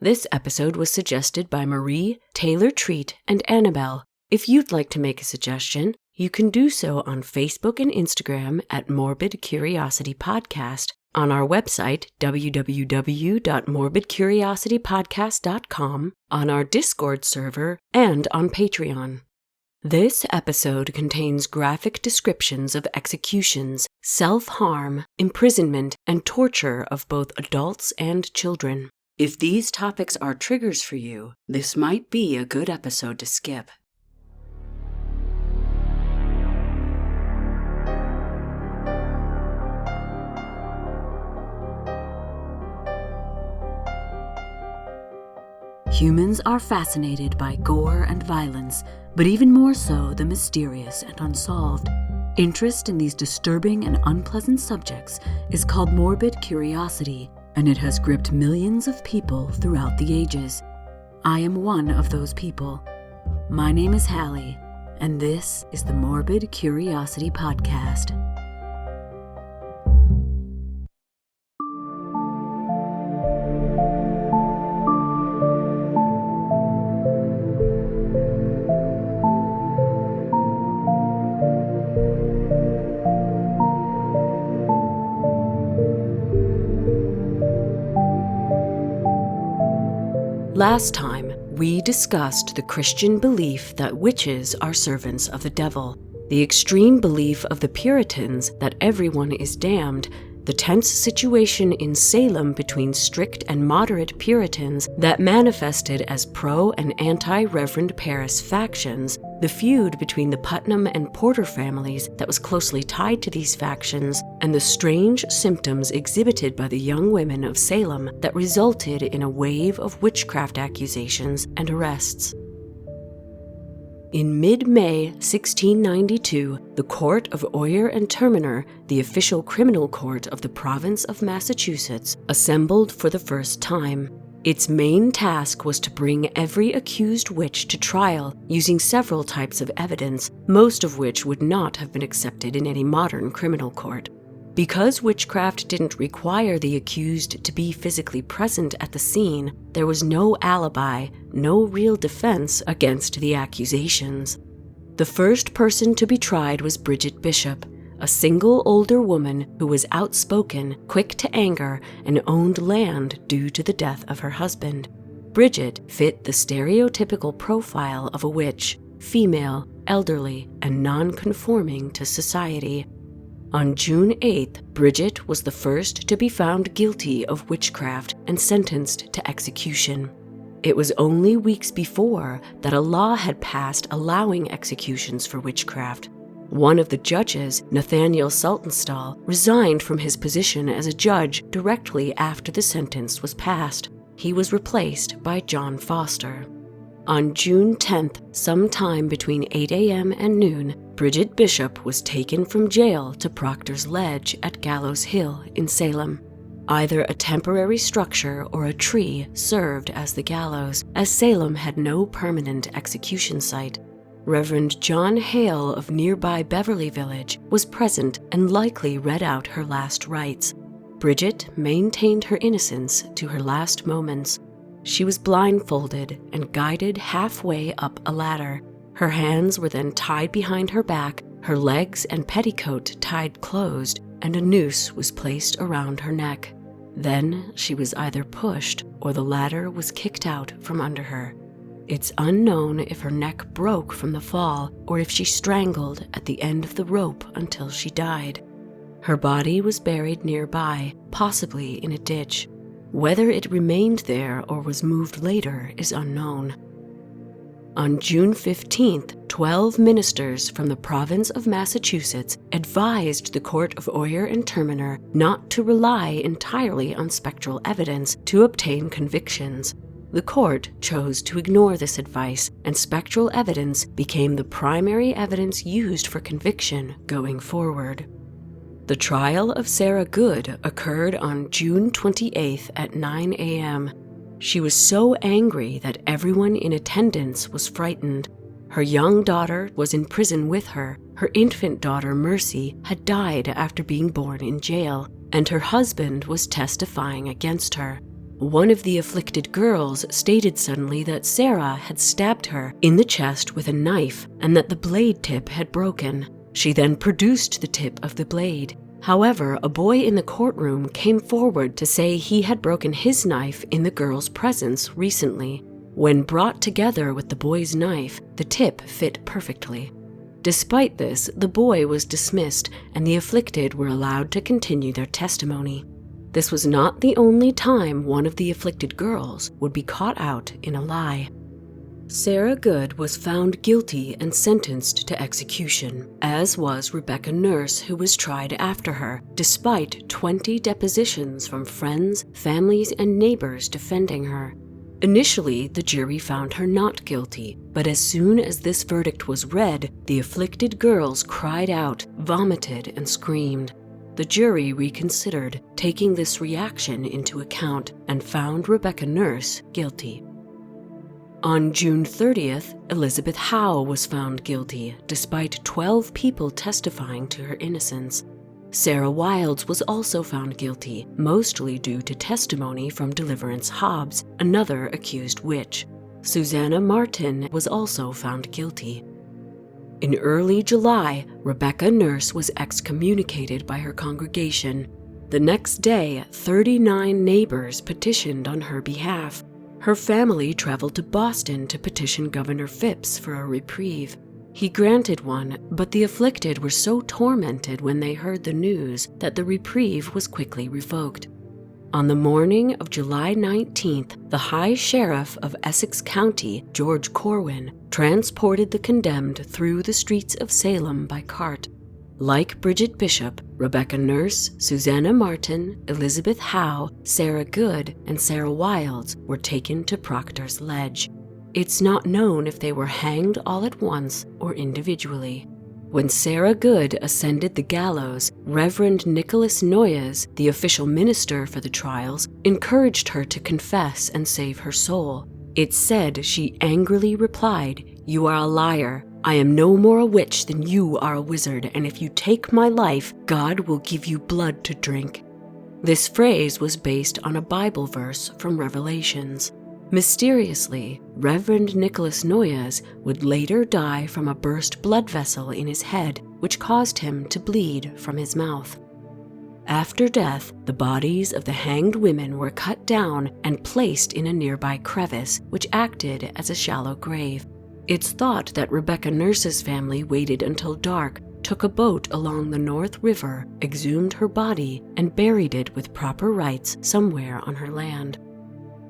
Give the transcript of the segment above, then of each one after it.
This episode was suggested by Marie, Taylor Treat, and Annabelle. If you'd like to make a suggestion, you can do so on Facebook and Instagram at Morbid Curiosity Podcast, on our website www.morbidcuriositypodcast.com, on our Discord server, and on Patreon. This episode contains graphic descriptions of executions, self-harm, imprisonment, and torture of both adults and children. If these topics are triggers for you, this might be a good episode to skip. Humans are fascinated by gore and violence, but even more so the mysterious and unsolved. Interest in these disturbing and unpleasant subjects is called morbid curiosity, and it has gripped millions of people throughout the ages. I am one of those people. My name is Hallie, and this is the Morbid Curiosity Podcast. Last time, we discussed the Christian belief that witches are servants of the devil, the extreme belief of the Puritans that everyone is damned, the tense situation in Salem between strict and moderate Puritans that manifested as pro- and anti-Reverend Parris factions, the feud between the Putnam and Porter families that was closely tied to these factions, and the strange symptoms exhibited by the young women of Salem that resulted in a wave of witchcraft accusations and arrests. In mid-May 1692, the Court of Oyer and Terminer, the official criminal court of the province of Massachusetts, assembled for the first time. Its main task was to bring every accused witch to trial using several types of evidence, most of which would not have been accepted in any modern criminal court. Because witchcraft didn't require the accused to be physically present at the scene, there was no alibi, no real defense against the accusations. The first person to be tried was Bridget Bishop, a single older woman who was outspoken, quick to anger, and owned land due to the death of her husband. Bridget fit the stereotypical profile of a witch, female, elderly, and non-conforming to society. On June 8th, Bridget was the first to be found guilty of witchcraft and sentenced to execution. It was only weeks before that a law had passed allowing executions for witchcraft. One of the judges, Nathaniel Saltonstall, resigned from his position as a judge directly after the sentence was passed. He was replaced by John Foster. On June 10th, sometime between 8 a.m. and noon, Bridget Bishop was taken from jail to Proctor's Ledge at Gallows Hill in Salem. Either a temporary structure or a tree served as the gallows, as Salem had no permanent execution site. Reverend John Hale of nearby Beverly Village was present and likely read out her last rites. Bridget maintained her innocence to her last moments. She was blindfolded and guided halfway up a ladder. Her hands were then tied behind her back, her legs and petticoat tied closed, and a noose was placed around her neck. Then she was either pushed or the ladder was kicked out from under her. It's unknown if her neck broke from the fall or if she strangled at the end of the rope until she died. Her body was buried nearby, possibly in a ditch. Whether it remained there or was moved later is unknown. On June 15th, 12 ministers from the province of Massachusetts advised the Court of Oyer and Terminer not to rely entirely on spectral evidence to obtain convictions. The court chose to ignore this advice, and spectral evidence became the primary evidence used for conviction going forward. The trial of Sarah Good occurred on June 28th at 9 a.m. She was so angry that everyone in attendance was frightened. Her young daughter was in prison with her. Her infant daughter, Mercy, had died after being born in jail, and her husband was testifying against her. One of the afflicted girls stated suddenly that Sarah had stabbed her in the chest with a knife and that the blade tip had broken. She then produced the tip of the blade. However, a boy in the courtroom came forward to say he had broken his knife in the girl's presence recently. When brought together with the boy's knife, the tip fit perfectly. Despite this, the boy was dismissed and the afflicted were allowed to continue their testimony. This was not the only time one of the afflicted girls would be caught out in a lie. Sarah Good was found guilty and sentenced to execution, as was Rebecca Nurse, who was tried after her, despite 20 depositions from friends, families, and neighbors defending her. Initially, the jury found her not guilty, but as soon as this verdict was read, the afflicted girls cried out, vomited, and screamed. The jury reconsidered, taking this reaction into account, and found Rebecca Nurse guilty. On June 30th, Elizabeth Howe was found guilty, despite 12 people testifying to her innocence. Sarah Wilds was also found guilty, mostly due to testimony from Deliverance Hobbs, another accused witch. Susanna Martin was also found guilty. In early July, Rebecca Nurse was excommunicated by her congregation. The next day, 39 neighbors petitioned on her behalf. Her family traveled to Boston to petition Governor Phipps for a reprieve. He granted one, but the afflicted were so tormented when they heard the news that the reprieve was quickly revoked. On the morning of July 19th, the High Sheriff of Essex County, George Corwin, transported the condemned through the streets of Salem by cart. Like Bridget Bishop, Rebecca Nurse, Susanna Martin, Elizabeth Howe, Sarah Good, and Sarah Wilds were taken to Proctor's Ledge. It's not known if they were hanged all at once or individually. When Sarah Good ascended the gallows, Reverend Nicholas Noyes, the official minister for the trials, encouraged her to confess and save her soul. It's said she angrily replied, "You are a liar. I am no more a witch than you are a wizard, and if you take my life, God will give you blood to drink." This phrase was based on a Bible verse from Revelations. Mysteriously, Reverend Nicholas Noyes would later die from a burst blood vessel in his head, which caused him to bleed from his mouth. After death, the bodies of the hanged women were cut down and placed in a nearby crevice, which acted as a shallow grave. It's thought that Rebecca Nurse's family waited until dark, took a boat along the North River, exhumed her body, and buried it with proper rites somewhere on her land.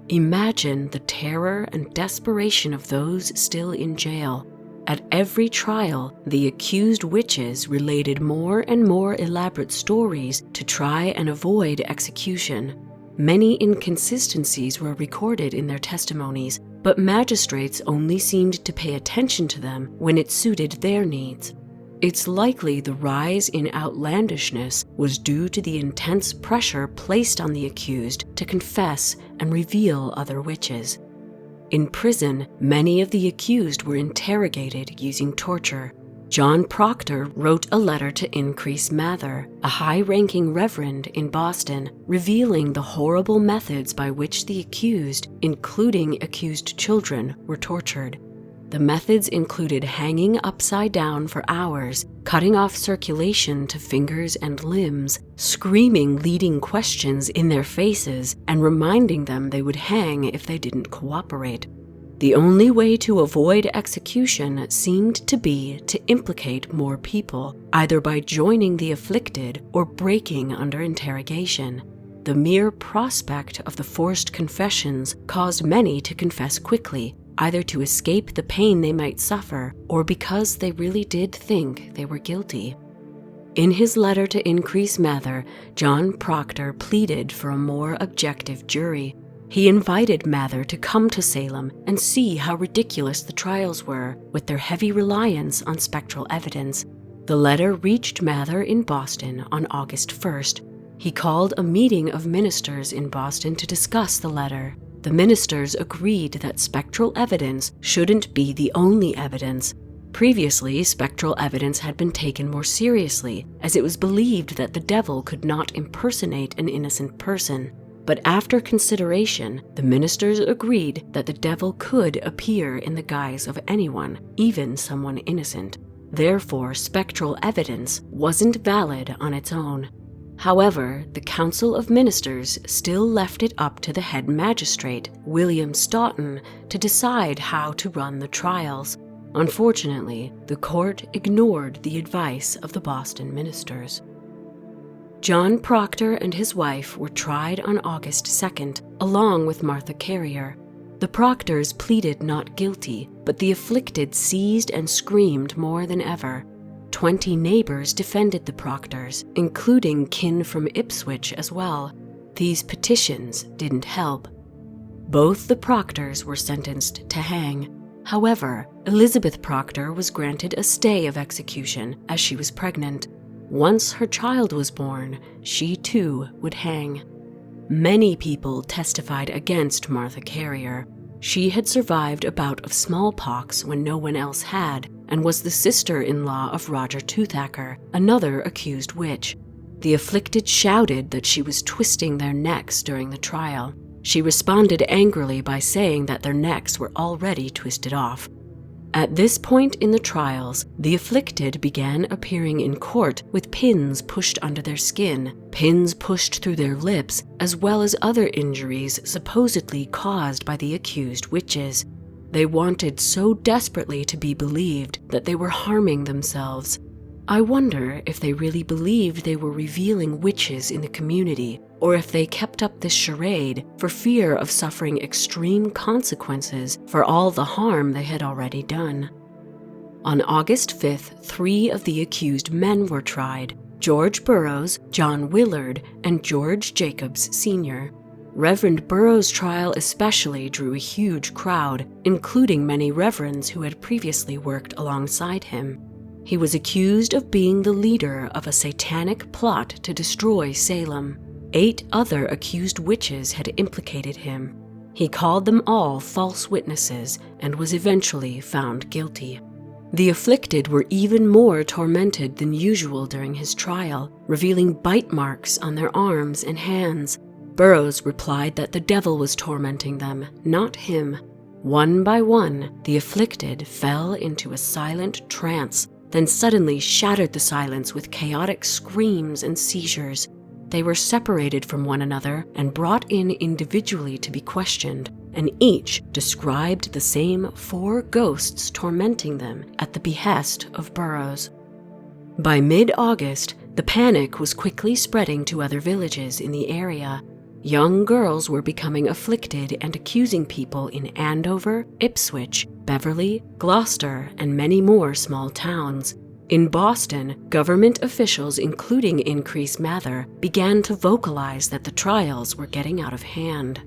Imagine the terror and desperation of those still in jail. At every trial, the accused witches related more and more elaborate stories to try and avoid execution. Many inconsistencies were recorded in their testimonies, but magistrates only seemed to pay attention to them when it suited their needs. It's likely the rise in outlandishness was due to the intense pressure placed on the accused to confess and reveal other witches. In prison, many of the accused were interrogated using torture. John Proctor wrote a letter to Increase Mather, a high-ranking reverend in Boston, revealing the horrible methods by which the accused, including accused children, were tortured. The methods included hanging upside down for hours, cutting off circulation to fingers and limbs, screaming leading questions in their faces, and reminding them they would hang if they didn't cooperate. The only way to avoid execution seemed to be to implicate more people, either by joining the afflicted or breaking under interrogation. The mere prospect of the forced confessions caused many to confess quickly, either to escape the pain they might suffer or because they really did think they were guilty. In his letter to Increase Mather, John Proctor pleaded for a more objective jury. He invited Mather to come to Salem and see how ridiculous the trials were, with their heavy reliance on spectral evidence. The letter reached Mather in Boston on August 1st. He called a meeting of ministers in Boston to discuss the letter. The ministers agreed that spectral evidence shouldn't be the only evidence. Previously, spectral evidence had been taken more seriously, as it was believed that the devil could not impersonate an innocent person. But after consideration, the ministers agreed that the devil could appear in the guise of anyone, even someone innocent. Therefore, spectral evidence wasn't valid on its own. However, the Council of Ministers still left it up to the head magistrate, William Stoughton, to decide how to run the trials. Unfortunately, the court ignored the advice of the Boston ministers. John Proctor and his wife were tried on August 2nd, along with Martha Carrier. The Proctors pleaded not guilty, but the afflicted seized and screamed more than ever. 20 neighbors defended the Proctors, including kin from Ipswich as well. These petitions didn't help. Both the Proctors were sentenced to hang. However, Elizabeth Proctor was granted a stay of execution as she was pregnant. Once her child was born, she too would hang. Many people testified against Martha Carrier. She had survived a bout of smallpox when no one else had, and was the sister-in-law of Roger Toothacker, another accused witch. The afflicted shouted that she was twisting their necks during the trial. She responded angrily by saying that their necks were already twisted off. At this point in the trials, the afflicted began appearing in court with pins pushed under their skin, pins pushed through their lips, as well as other injuries supposedly caused by the accused witches. They wanted so desperately to be believed that they were harming themselves. I wonder if they really believed they were revealing witches in the community, or if they kept up this charade for fear of suffering extreme consequences for all the harm they had already done. On August 5th, 3 of the accused men were tried: George Burroughs, John Willard, and George Jacobs Sr. Reverend Burroughs' trial especially drew a huge crowd, including many reverends who had previously worked alongside him. He was accused of being the leader of a satanic plot to destroy Salem. 8 other accused witches had implicated him. He called them all false witnesses and was eventually found guilty. The afflicted were even more tormented than usual during his trial, revealing bite marks on their arms and hands. Burroughs replied that the devil was tormenting them, not him. One by one, the afflicted fell into a silent trance, then suddenly shattered the silence with chaotic screams and seizures. They were separated from one another and brought in individually to be questioned, and each described the same 4 ghosts tormenting them at the behest of Burroughs. By mid-August, the panic was quickly spreading to other villages in the area. Young girls were becoming afflicted and accusing people in Andover, Ipswich, Beverly, Gloucester, and many more small towns. In Boston, government officials, including Increase Mather, began to vocalize that the trials were getting out of hand.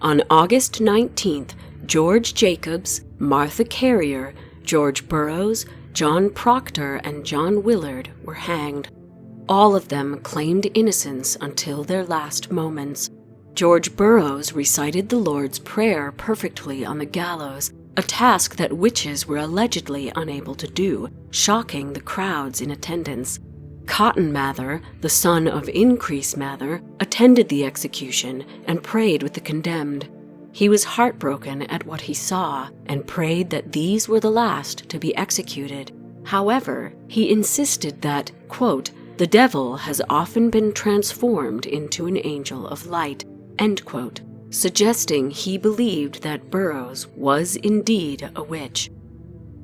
On August 19th, George Jacobs, Martha Carrier, George Burroughs, John Proctor, and John Willard were hanged. All of them claimed innocence until their last moments. George Burroughs recited the Lord's Prayer perfectly on the gallows, a task that witches were allegedly unable to do, shocking the crowds in attendance. Cotton Mather, the son of Increase Mather, attended the execution and prayed with the condemned. He was heartbroken at what he saw and prayed that these were the last to be executed. However, he insisted that, quote, "The devil has often been transformed into an angel of light," end quote, suggesting he believed that Burroughs was indeed a witch.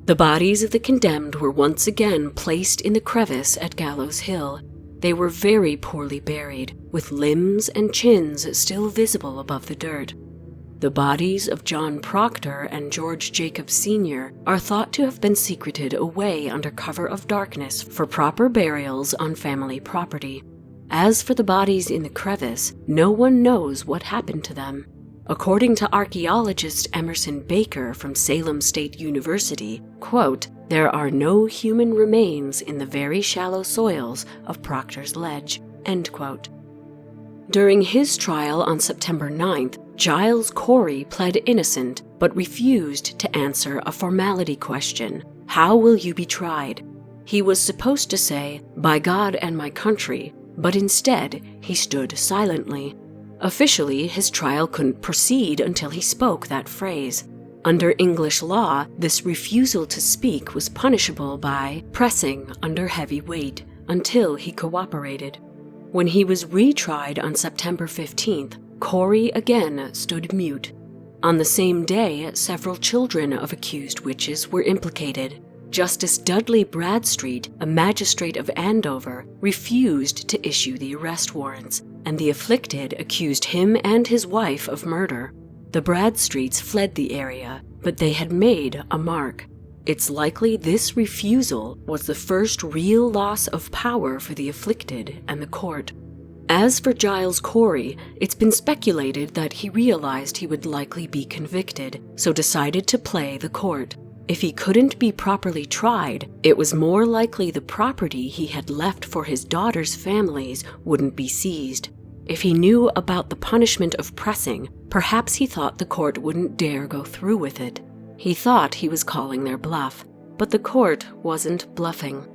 The bodies of the condemned were once again placed in the crevice at Gallows Hill. They were very poorly buried, with limbs and chins still visible above the dirt. The bodies of John Proctor and George Jacobs Sr. are thought to have been secreted away under cover of darkness for proper burials on family property. As for the bodies in the crevice, no one knows what happened to them. According to archaeologist Emerson Baker from Salem State University, quote, "There are no human remains in the very shallow soils of Proctor's Ledge," end quote. During his trial on September 9th, Giles Corey pled innocent but refused to answer a formality question: "How will you be tried?" He was supposed to say, "By God and my country," but instead he stood silently. Officially, his trial couldn't proceed until he spoke that phrase. Under English law, this refusal to speak was punishable by pressing under heavy weight until he cooperated. When he was retried on September 15th, Corey again stood mute. On the same day, several children of accused witches were implicated. Justice Dudley Bradstreet, a magistrate of Andover, refused to issue the arrest warrants, and the afflicted accused him and his wife of murder. The Bradstreets fled the area, but they had made a mark. It's likely this refusal was the first real loss of power for the afflicted and the court. As for Giles Corey, it's been speculated that he realized he would likely be convicted, so decided to play the court. If he couldn't be properly tried, it was more likely the property he had left for his daughters' families wouldn't be seized. If he knew about the punishment of pressing, perhaps he thought the court wouldn't dare go through with it. He thought he was calling their bluff, but the court wasn't bluffing.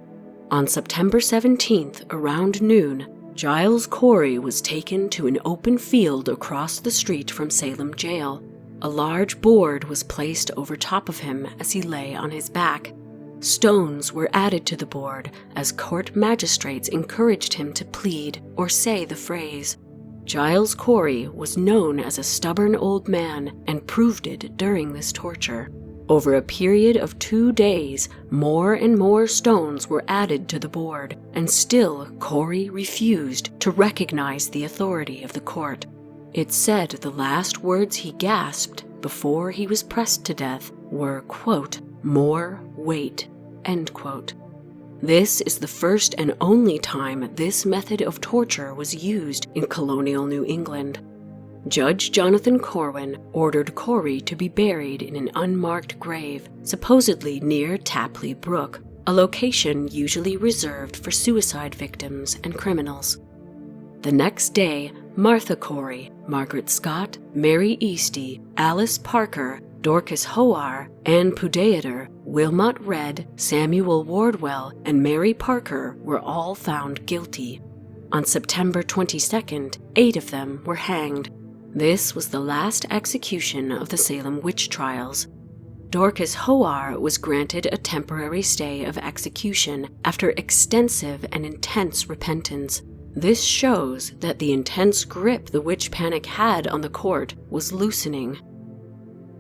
On September 17th, around noon, Giles Corey was taken to an open field across the street from Salem jail. A large board was placed over top of him as he lay on his back. Stones were added to the board as court magistrates encouraged him to plead or say the phrase. Giles Corey was known as a stubborn old man and proved it during this torture. Over a period of 2 days, more and more stones were added to the board, and still Corey refused to recognize the authority of the court. It's said the last words he gasped before he was pressed to death were, quote, "More weight," end quote. This is the first and only time this method of torture was used in colonial New England. Judge Jonathan Corwin ordered Corey to be buried in an unmarked grave, supposedly near Tapley Brook, a location usually reserved for suicide victims and criminals. The next day, Martha Corey, Margaret Scott, Mary Easty, Alice Parker, Dorcas Hoar, Ann Pudeator, Wilmot Redd, Samuel Wardwell, and Mary Parker were all found guilty. On September 22nd, 8 of them were hanged. This was the last execution of the Salem witch trials. Dorcas Hoar was granted a temporary stay of execution after extensive and intense repentance. This shows that the intense grip the witch panic had on the court was loosening.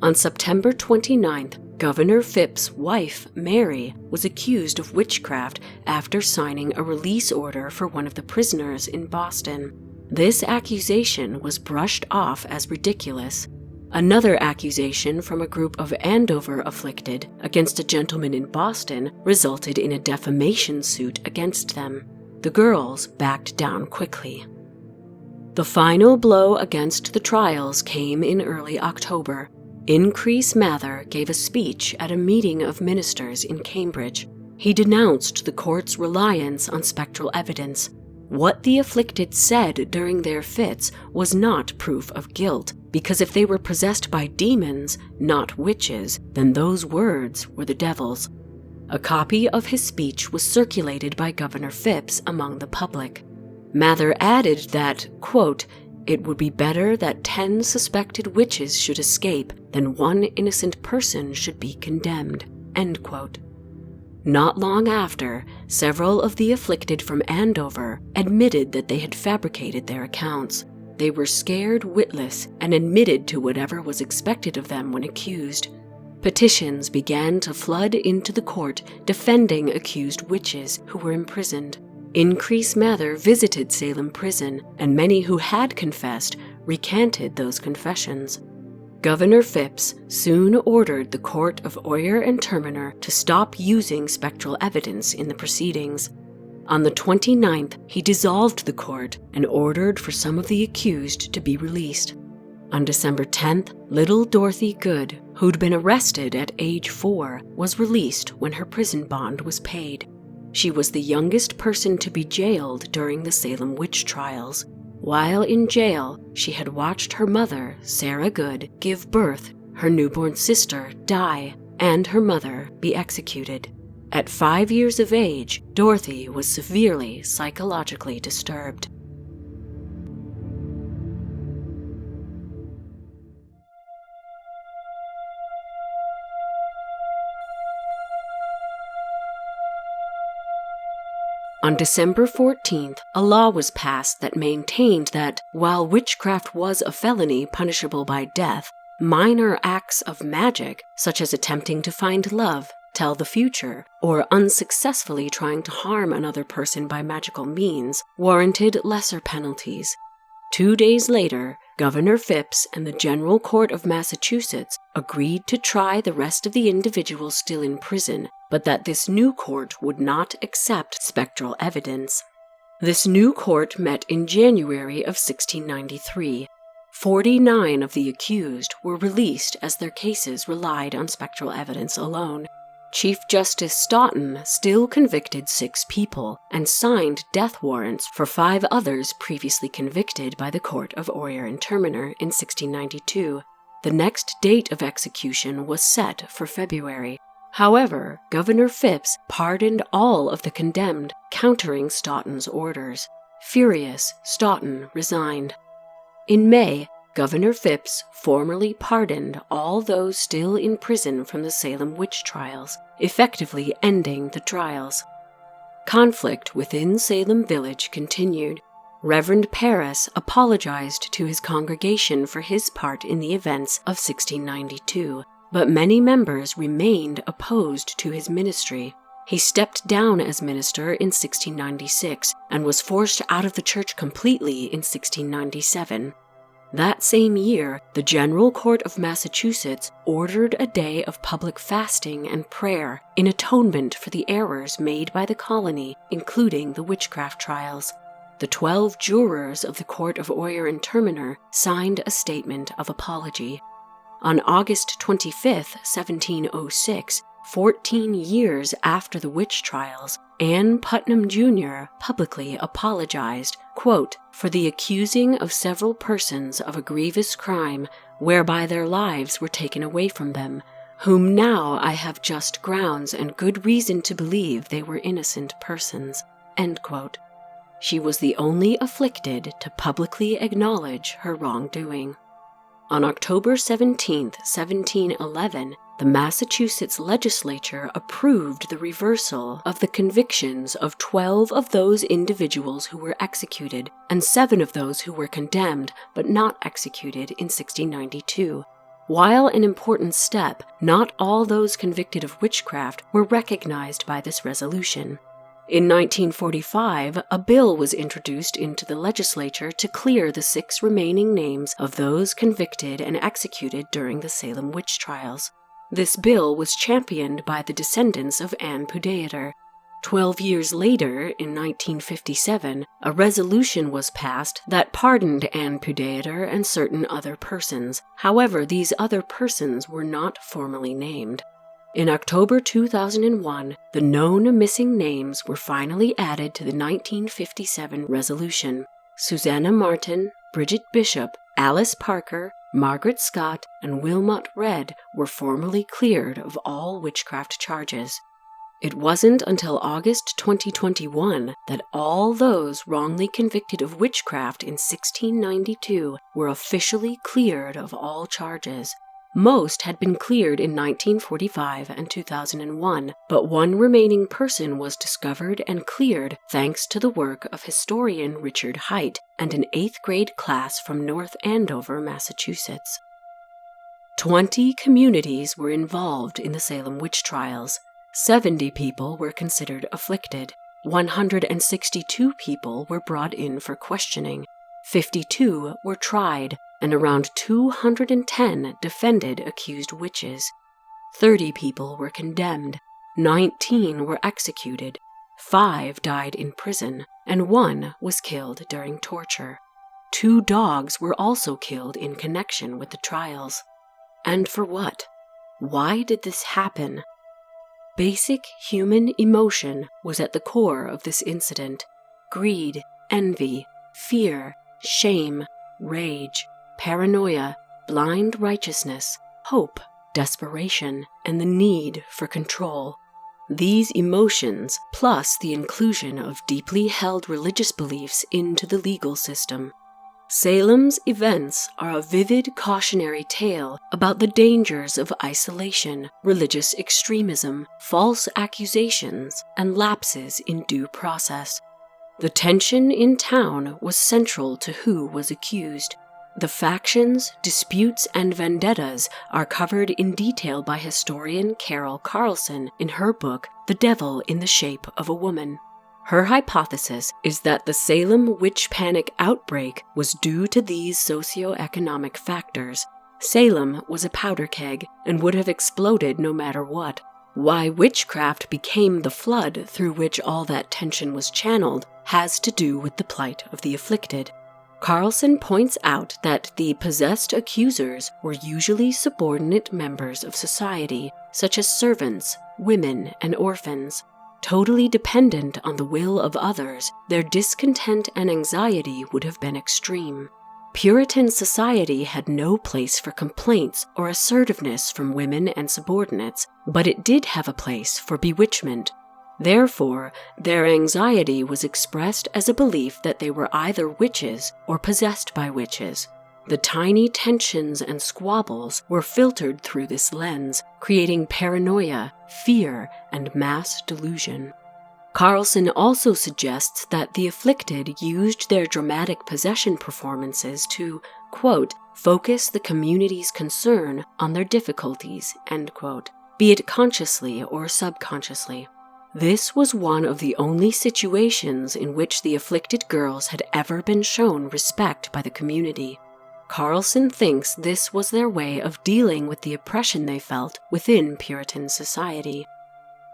On September 29th, Governor Phipps's wife, Mary, was accused of witchcraft after signing a release order for one of the prisoners in Boston. This accusation was brushed off as ridiculous. Another accusation from a group of Andover afflicted against a gentleman in Boston resulted in a defamation suit against them. The girls backed down quickly. The final blow against the trials came in early October. Increase Mather gave a speech at a meeting of ministers in Cambridge. He denounced the court's reliance on spectral evidence. What the afflicted said during their fits was not proof of guilt, because if they were possessed by demons, not witches, then those words were the devil's. A copy of his speech was circulated by Governor Phipps among the public. Mather added that, quote, "It would be better that 10 suspected witches should escape than 1 innocent person should be condemned," end quote. Not long after, several of the afflicted from Andover admitted that they had fabricated their accounts. They were scared witless and admitted to whatever was expected of them when accused. Petitions began to flood into the court defending accused witches who were imprisoned. Increase Mather visited Salem prison, and many who had confessed recanted those confessions. Governor Phipps soon ordered the court of Oyer and Terminer to stop using spectral evidence in the proceedings. On the 29th, he dissolved the court and ordered for some of the accused to be released. On December 10th, little Dorothy Good, who'd been arrested at age 4, was released when her prison bond was paid. She was the youngest person to be jailed during the Salem witch trials. While in jail, she had watched her mother, Sarah Good, give birth, her newborn sister die, and her mother be executed. At 5 years of age, Dorothy was severely psychologically disturbed. On December 14th, a law was passed that maintained that, while witchcraft was a felony punishable by death, minor acts of magic, such as attempting to find love, tell the future, or unsuccessfully trying to harm another person by magical means, warranted lesser penalties. 2 days later, Governor Phipps and the General Court of Massachusetts agreed to try the rest of the individuals still in prison, but that this new court would not accept spectral evidence. This new court met in January of 1693. 49 of the accused were released as their cases relied on spectral evidence alone. Chief Justice Stoughton still convicted 6 people and signed death warrants for 5 others previously convicted by the Court of Oyer and Terminer in 1692. The next date of execution was set for February. However, Governor Phipps pardoned all of the condemned, countering Stoughton's orders. Furious, Stoughton resigned. In May, Governor Phipps formally pardoned all those still in prison from the Salem witch trials, effectively ending the trials. Conflict within Salem village continued. Reverend Parris apologized to his congregation for his part in the events of 1692, but many members remained opposed to his ministry. He stepped down as minister in 1696 and was forced out of the church completely in 1697. That same year, the General Court of Massachusetts ordered a day of public fasting and prayer in atonement for the errors made by the colony, including the witchcraft trials. The 12 jurors of the Court of Oyer and Terminer signed a statement of apology. On August 25, 1706, 14 years after the witch trials, Ann Putnam Jr. publicly apologized, quote, for the accusing of several persons of a grievous crime whereby their lives were taken away from them, whom now I have just grounds and good reason to believe they were innocent persons, end quote. She was the only afflicted to publicly acknowledge her wrongdoing. On October 17, 1711, the Massachusetts legislature approved the reversal of the convictions of 12 of those individuals who were executed and 7 of those who were condemned but not executed in 1692. While an important step, not all those convicted of witchcraft were recognized by this resolution. In 1945, a bill was introduced into the legislature to clear the 6 remaining names of those convicted and executed during the Salem witch trials. This bill was championed by the descendants of Ann Pudeator. 12 years later, in 1957, a resolution was passed that pardoned Ann Pudeator and certain other persons. However, these other persons were not formally named. In October 2001, the known missing names were finally added to the 1957 resolution. Susanna Martin, Bridget Bishop, Alice Parker, Margaret Scott, and Wilmot Red were formally cleared of all witchcraft charges. It wasn't until August 2021 that all those wrongly convicted of witchcraft in 1692 were officially cleared of all charges. Most had been cleared in 1945 and 2001, but one remaining person was discovered and cleared thanks to the work of historian Richard Height and an 8th grade class from North Andover, Massachusetts. 20 communities were involved in the Salem witch trials. 70 people were considered afflicted. 162 people were brought in for questioning. 52 were tried, and around 210 defended accused witches. 30 people were condemned, 19 were executed, 5 died in prison, and 1 was killed during torture. 2 dogs were also killed in connection with the trials. And for what? Why did this happen? Basic human emotion was at the core of this incident. Greed, envy, fear, shame, rage, paranoia, blind righteousness, hope, desperation, and the need for control. These emotions, plus the inclusion of deeply held religious beliefs into the legal system. Salem's events are a vivid cautionary tale about the dangers of isolation, religious extremism, false accusations, and lapses in due process. The tension in town was central to who was accused. The factions, disputes, and vendettas are covered in detail by historian Carol Carlson in her book, The Devil in the Shape of a Woman. Her hypothesis is that the Salem witch panic outbreak was due to these socioeconomic factors. Salem was a powder keg and would have exploded no matter what. Why witchcraft became the flood through which all that tension was channeled has to do with the plight of the afflicted. Carlson points out that the possessed accusers were usually subordinate members of society, such as servants, women, and orphans. Totally dependent on the will of others, their discontent and anxiety would have been extreme. Puritan society had no place for complaints or assertiveness from women and subordinates, but it did have a place for bewitchment. Therefore, their anxiety was expressed as a belief that they were either witches or possessed by witches. The tiny tensions and squabbles were filtered through this lens, creating paranoia, fear, and mass delusion. Carlson also suggests that the afflicted used their dramatic possession performances to, quote, focus the community's concern on their difficulties, end quote, be it consciously or subconsciously. This was one of the only situations in which the afflicted girls had ever been shown respect by the community. Carlson thinks this was their way of dealing with the oppression they felt within Puritan society.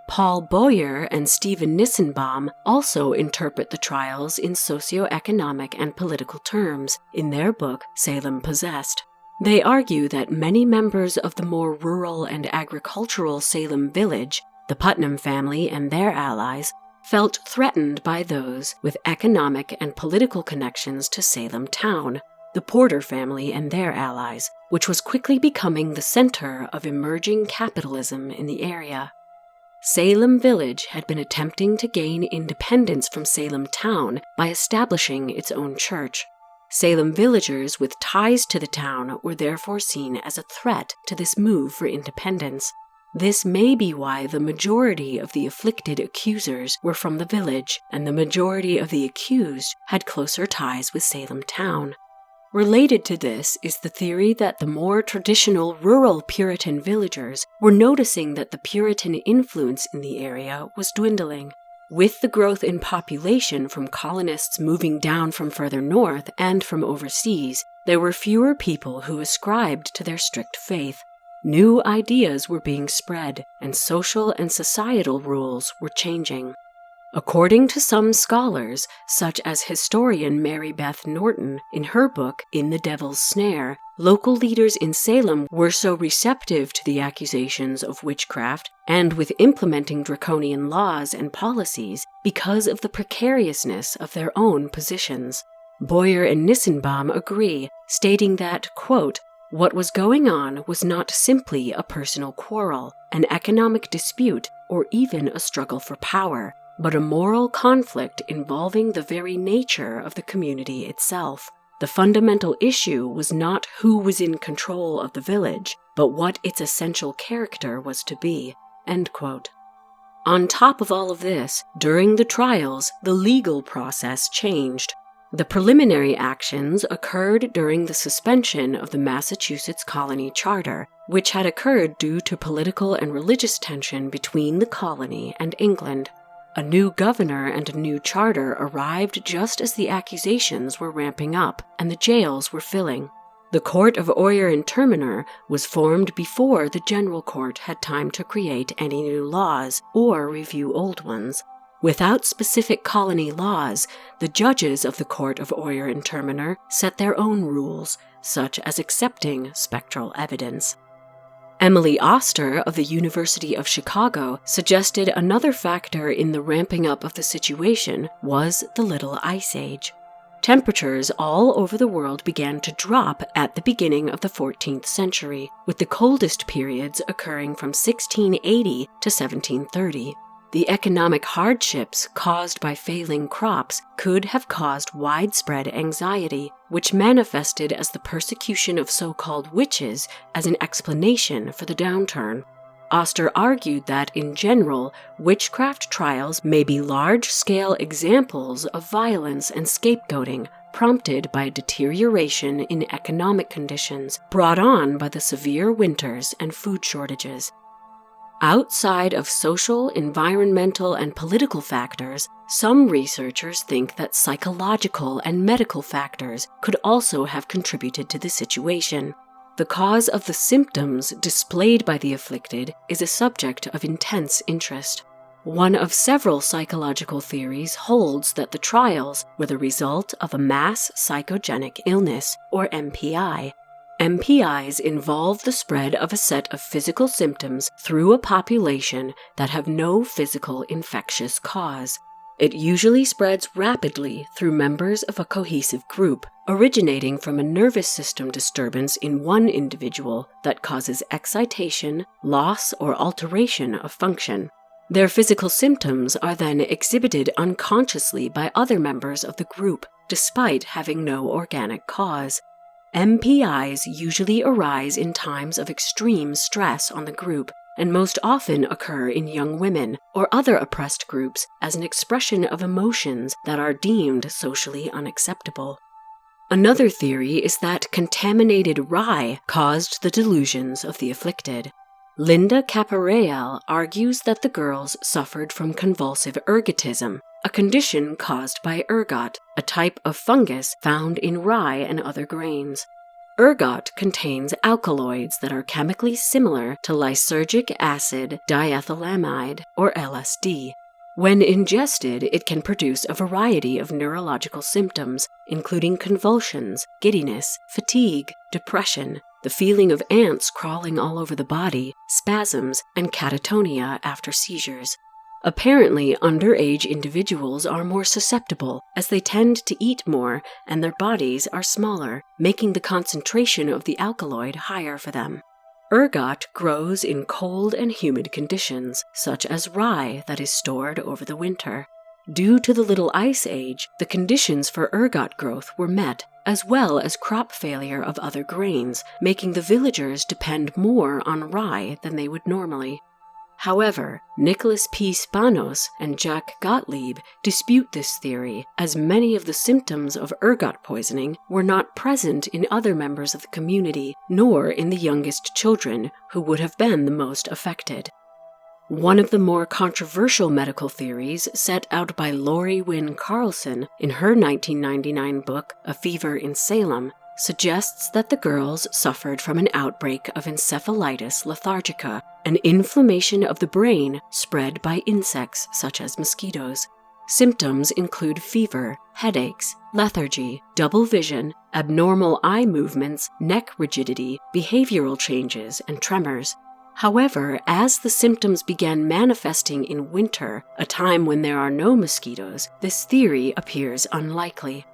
Paul Boyer and Stephen Nissenbaum also interpret the trials in socioeconomic and political terms in their book Salem Possessed. They argue that many members of the more rural and agricultural Salem village, the Putnam family and their allies, felt threatened by those with economic and political connections to Salem town, the Porter family and their allies, which was quickly becoming the center of emerging capitalism in the area. Salem Village had been attempting to gain independence from Salem town by establishing its own church. Salem villagers with ties to the town were therefore seen as a threat to this move for independence. This may be why the majority of the afflicted accusers were from the village, and the majority of the accused had closer ties with Salem town. Related to this is the theory that the more traditional rural Puritan villagers were noticing that the Puritan influence in the area was dwindling. With the growth in population from colonists moving down from further north and from overseas, there were fewer people who ascribed to their strict faith. New ideas were being spread, and social and societal rules were changing. According to some scholars, such as historian Mary Beth Norton in her book In the Devil's Snare, local leaders in Salem were so receptive to the accusations of witchcraft and with implementing draconian laws and policies because of the precariousness of their own positions. Boyer and Nissenbaum agree, stating that, quote, what was going on was not simply a personal quarrel, an economic dispute, or even a struggle for power, but a moral conflict involving the very nature of the community itself. The fundamental issue was not who was in control of the village, but what its essential character was to be." End quote. On top of all of this, during the trials, the legal process changed. The preliminary actions occurred during the suspension of the Massachusetts Colony Charter, which had occurred due to political and religious tension between the colony and England. A new governor and a new charter arrived just as the accusations were ramping up and the jails were filling. The Court of Oyer and Terminer was formed before the General Court had time to create any new laws or review old ones. Without specific colony laws, the judges of the Court of Oyer and Terminer set their own rules, such as accepting spectral evidence. Emily Oster of the University of Chicago suggested another factor in the ramping up of the situation was the Little Ice Age. Temperatures all over the world began to drop at the beginning of the 14th century, with the coldest periods occurring from 1680 to 1730. The economic hardships caused by failing crops could have caused widespread anxiety, which manifested as the persecution of so-called witches as an explanation for the downturn. Oster argued that, in general, witchcraft trials may be large-scale examples of violence and scapegoating prompted by a deterioration in economic conditions brought on by the severe winters and food shortages. Outside of social, environmental, and political factors, some researchers think that psychological and medical factors could also have contributed to the situation. The cause of the symptoms displayed by the afflicted is a subject of intense interest. One of several psychological theories holds that the trials were the result of a mass psychogenic illness, or MPI. MPIs involve the spread of a set of physical symptoms through a population that have no physical infectious cause. It usually spreads rapidly through members of a cohesive group, originating from a nervous system disturbance in one individual that causes excitation, loss, or alteration of function. Their physical symptoms are then exhibited unconsciously by other members of the group, despite having no organic cause. MPIs usually arise in times of extreme stress on the group, and most often occur in young women or other oppressed groups as an expression of emotions that are deemed socially unacceptable. Another theory is that contaminated rye caused the delusions of the afflicted. Linda Caporeal argues that the girls suffered from convulsive ergotism, a condition caused by ergot, a type of fungus found in rye and other grains. Ergot contains alkaloids that are chemically similar to lysergic acid diethylamide, or LSD. When ingested, it can produce a variety of neurological symptoms, including convulsions, giddiness, fatigue, depression, the feeling of ants crawling all over the body, spasms, and catatonia after seizures. Apparently, underage individuals are more susceptible, as they tend to eat more and their bodies are smaller, making the concentration of the alkaloid higher for them. Ergot grows in cold and humid conditions, such as rye that is stored over the winter. Due to the Little Ice Age, the conditions for ergot growth were met, as well as crop failure of other grains, making the villagers depend more on rye than they would normally. However, Nicholas P. Spanos and Jack Gottlieb dispute this theory, as many of the symptoms of ergot poisoning were not present in other members of the community, nor in the youngest children, who would have been the most affected. One of the more controversial medical theories set out by Lori Wynn Carlson in her 1999 book, A Fever in Salem, suggests that the girls suffered from an outbreak of encephalitis lethargica, an inflammation of the brain spread by insects such as mosquitoes. Symptoms include fever, headaches, lethargy, double vision, abnormal eye movements, neck rigidity, behavioral changes, and tremors. However, as the symptoms began manifesting in winter, a time when there are no mosquitoes, this theory appears unlikely.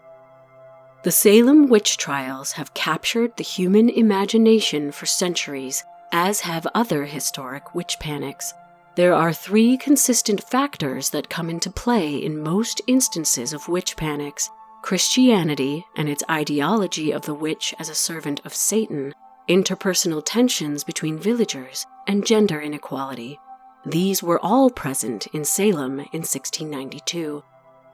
The Salem witch trials have captured the human imagination for centuries, as have other historic witch panics. There are three consistent factors that come into play in most instances of witch panics: Christianity and its ideology of the witch as a servant of Satan, interpersonal tensions between villagers, and gender inequality. These were all present in Salem in 1692.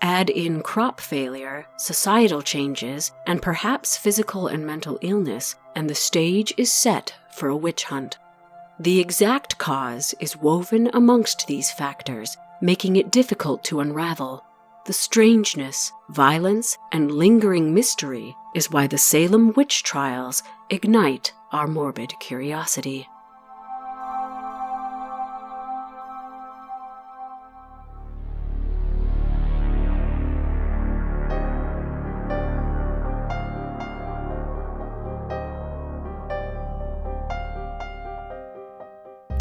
Add in crop failure, societal changes, and perhaps physical and mental illness, and the stage is set for a witch hunt. The exact cause is woven amongst these factors, making it difficult to unravel. The strangeness, violence, and lingering mystery is why the Salem witch trials ignite our morbid curiosity.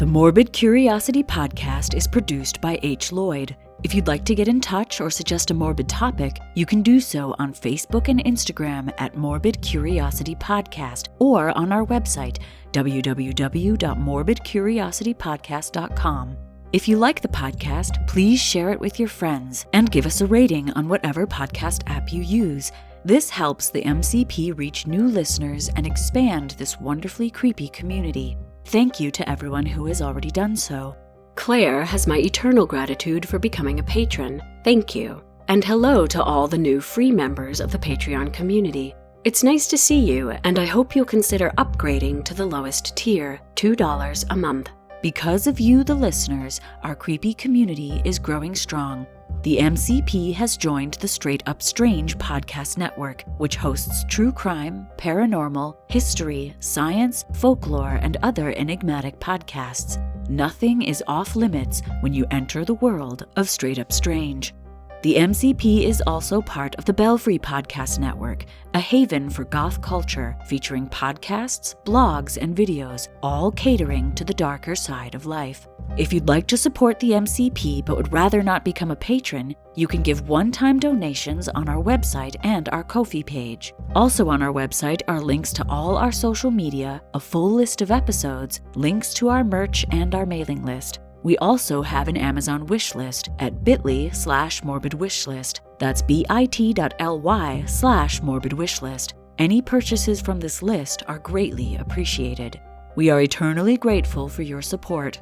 The Morbid Curiosity podcast is produced by H. Lloyd. If you'd like to get in touch or suggest a morbid topic, you can do so on Facebook and Instagram at Morbid Curiosity Podcast, or on our website, www.morbidcuriositypodcast.com. If you like the podcast, please share it with your friends and give us a rating on whatever podcast app you use. This helps the MCP reach new listeners and expand this wonderfully creepy community. Thank you to everyone who has already done so. Claire has my eternal gratitude for becoming a patron. Thank you. And hello to all the new free members of the Patreon community. It's nice to see you, and I hope you'll consider upgrading to the lowest tier, $2 a month. Because of you, the listeners, our creepy community is growing strong. The MCP has joined the Straight Up Strange podcast network, which hosts true crime, paranormal, history, science, folklore, and other enigmatic podcasts. Nothing is off limits when you enter the world of Straight Up Strange. The MCP is also part of the Belfry Podcast Network, a haven for goth culture featuring podcasts, blogs, and videos, all catering to the darker side of life. If you'd like to support the MCP but would rather not become a patron, you can give one-time donations on our website and our Ko-fi page. Also on our website are links to all our social media, a full list of episodes, links to our merch, and our mailing list. We also have an Amazon wish list at bit.ly/morbidwishlist. That's bit.ly/morbidwishlist. Any purchases from this list are greatly appreciated. We are eternally grateful for your support.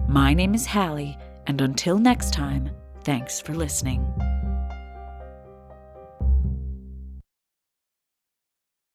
My name is Hallie, and until next time, thanks for listening.